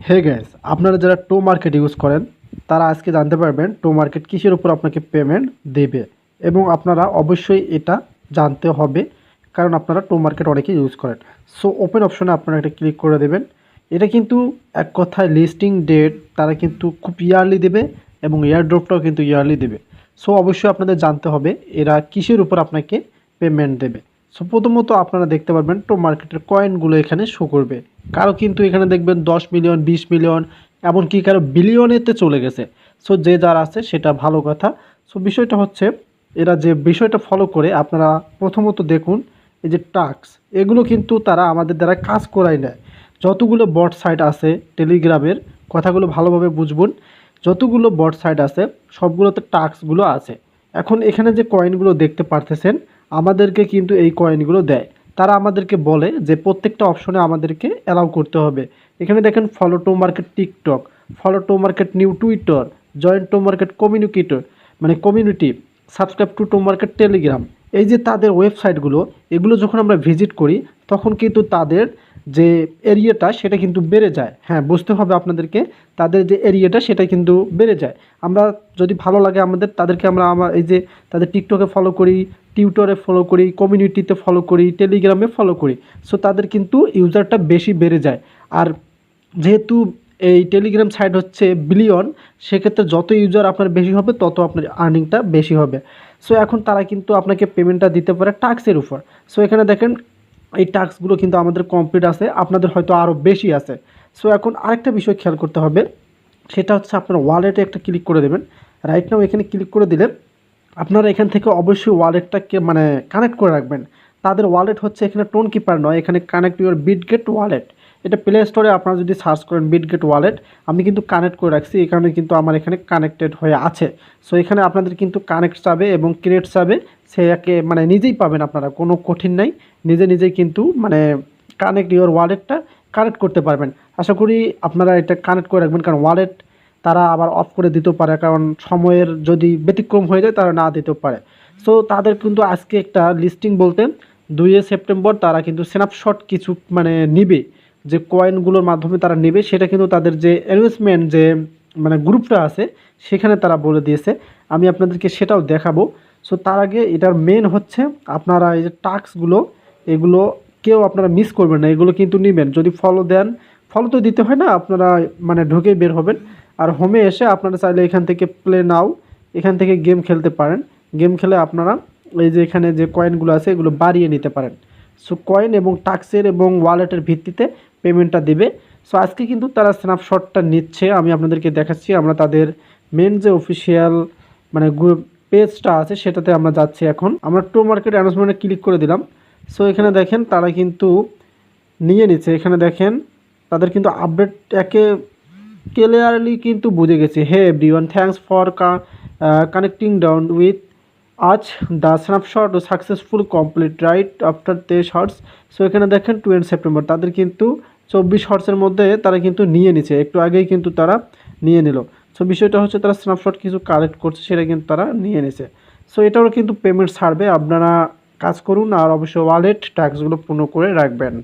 Hey guys, আপনারা যারা টো market use করেন তারা আজকে জানতে পারবেন টো মার্কেট কিসের উপর আপনাকে পেমেন্ট দেবে। এবং আপনারা অবশ্যই এটা জানতে হবে, কারণ আপনারা টো মার্কেট অনেকে ইউজ করেন। সো ওপেন অপশনে আপনারা এটা ক্লিক করে দেবেন। এটা কিন্তু এক কথায় লিস্টিং ডেট তারা কিন্তু খুব ইয়ারলি দেবে এবং এয়ারড্রপটাও কিন্তু ইয়ারলি দেবে। সো অবশ্যই আপনাদের জানতে হবে এরা কিসের উপর আপনাকে পেমেন্ট দেবে। সো প্রথমত আপনারা দেখতে পারবেন টো মার্কেটের কয়েনগুলো এখানে শো করবে। কারো কিন্তু এখানে দেখবেন 10 মিলিয়ন, 20 মিলিয়ন, এমনকি কারো বিলিয়নেতে চলে গেছে। সো যে যার আছে সেটা ভালো কথা। সো বিষয়টা হচ্ছে এরা যে বিষয়টা ফলো করে, আপনারা প্রথমত দেখুন এই যে টাস্ক, এগুলো কিন্তু তারা আমাদের দ্বারা কাজ করাই নেয়। যতগুলো বট সাইট আছে টেলিগ্রামের, কথাগুলো ভালোভাবে বুঝবেন, যতগুলো বট সাইট আছে সবগুলোতে টাস্কগুলো আছে। এখন এখানে যে কয়েনগুলো দেখতে পারতেছেন, আমাদেরকে কিন্তু এই কয়েনগুলো দেয়। তারা আমাদেরকে বলে যে প্রত্যেকটা অপশনে আমাদেরকে অ্যালাউ করতে হবে। এখানে দেখেন follow to market TikTok, follow to market new Twitter, join to market communicator মানে community, subscribe to to market Telegram. এই যে তাদের ওয়েবসাইটগুলো, এগুলো যখন আমরা ভিজিট করি তখন কিন্তু তাদের যে এরিয়াটা সেটা কিন্তু বেড়ে যায়। হ্যাঁ, বুঝতে হবে আপনাদেরকে, তাদের যে এরিয়াটা সেটা কিন্তু বেড়ে যায়। আমরা যদি ভালো লাগে আমাদের, তাদেরকে আমার এই যে তাদের টিকটকে ফলো করি, টিউটরে ফলো করি, কমিউনিটিতে ফলো করি, টেলিগ্রামে ফলো করি। সো তাদের কিন্তু ইউজারটা বেশি বেড়ে যায়। আর যেহেতু এই টেলিগ্রাম সাইট হচ্ছে বিলিয়ন, সেক্ষেত্রে যত ইউজার আপনার বেশি হবে তত আপনার আর্নিংটা বেশি হবে। সো এখন তারা কিন্তু আপনাকে পেমেন্টটা দিতে পারে টাস্কের উপর। সো এখানে দেখেন এই টাস্কগুলো কিন্তু আমাদের কমপ্লিট আছে, আপনাদের হয়তো আরও বেশি আছে। সো এখন আরেকটা বিষয় খেয়াল করতে হবে, সেটা হচ্ছে আপনার ওয়ালেটে একটা ক্লিক করে দেবেন। রাইট নাও এখানে ক্লিক করে দিলে আপনারা এখান থেকে অবশ্যই ওয়ালেটটাকে মানে কানেক্ট করে রাখবেন। তাদের ওয়ালেট হচ্ছে এখানে টোন কিপার নয়, এখানে কানেক্ট ইউর বিটগেট ওয়ালেট। এটা প্লে স্টোরে আপনারা যদি সার্চ করেন বিটগেট ওয়ালেট, আমি কিন্তু কানেক্ট করে রাখছি, এই কারণে কিন্তু আমার এখানে কানেক্টেড হয়ে আছে। সো এখানে আপনাদের কিন্তু কানেক্ট চাবে এবং ক্রিয়েট চাবে, সেটাকে মানে নিজেই পাবেন আপনারা, কোনো কঠিন নাই। নিজে নিজেই কিন্তু মানে কানেক্ট ইউর ওয়ালেটটা কানেক্ট করতে পারবেন। আশা করি আপনারা এটা কানেক্ট করে রাখবেন, কারণ ওয়ালেট তারা আবার অফ করে দিতেও পারে, কারণ সময়ের যদি ব্যতিক্রম হয়ে যায় তারা না দিতেও পারে। সো তাদের কিন্তু আজকে একটা লিস্টিং বলতে 2 সেপ্টেম্বর তারা কিন্তু স্ন্যাপশট কিছু মানে নিবে, যে কয়েনগুলোর মাধ্যমে তারা নেবে, সেটা কিন্তু তাদের যে অ্যানাউন্সমেন্ট যে মানে গ্রুপটা আছে সেখানে তারা বলে দিয়েছে। আমি আপনাদেরকে সেটাও দেখাবো। সো তার আগে এটার মেন হচ্ছে আপনারা এই যে টাস্কগুলো, এগুলো কেউ আপনারা মিস করবেন না, এগুলো কিন্তু নেবেন। যদি ফলো দেন, ফলো তো দিতে হয় না, আপনারা মানে ঢুকে বের হবেন। আর হোমে এসে আপনারা চাইলে এখান থেকে প্লে নাও, এখান থেকে গেম খেলতে পারেন। গেম খেলে আপনারা এই যে এখানে যে কয়েনগুলো আছে এগুলো বাড়িয়ে নিতে পারেন। সো কয়েন এবং টাক্সের এবং ওয়ালেটের ভিত্তিতে পেমেন্টটা দেবে। সো আজকে কিন্তু তারা স্ন্যাপশটটা নিচ্ছে, আমি আপনাদেরকে দেখাচ্ছি। আমরা তাদের মেন যে অফিসিয়াল মানে গ্রুপ পেজটা আছে সেটাতে আমরা যাচ্ছি। এখন আমরা টো মার্কেট অ্যানাউন্সমেন্টে ক্লিক করে দিলাম। সো এখানে দেখেন তারা কিন্তু নিয়ে নিচ্ছে। এখানে দেখেন তাদের কিন্তু আপডেট একে ক্লিয়ারলি কিন্তু বুঝে গেছে। Hey everyone, thanks for connecting down with আজ, the snapshot successful complete right after 23 hours. So এখানে দেখেন 20 সেপ্টেম্বর তাদের কিন্তু 24 হর্সের মধ্যে তারা কিন্তু নিয়ে নিচ্ছে, একটু আগেই কিন্তু তারা নিয়ে নিল। সো বিষয়টা হচ্ছে তারা স্ন্যাপশট কিছু কালেক্ট করছে, সেটা কিন্তু তারা নিয়ে নিছে। সো এটারও কিন্তু পেমেন্ট ছাড়বে, আপনারা কাজ করুন আর অবশ্যই ওয়ালেট ট্যাক্সগুলো পূর্ণ করে রাখবেন।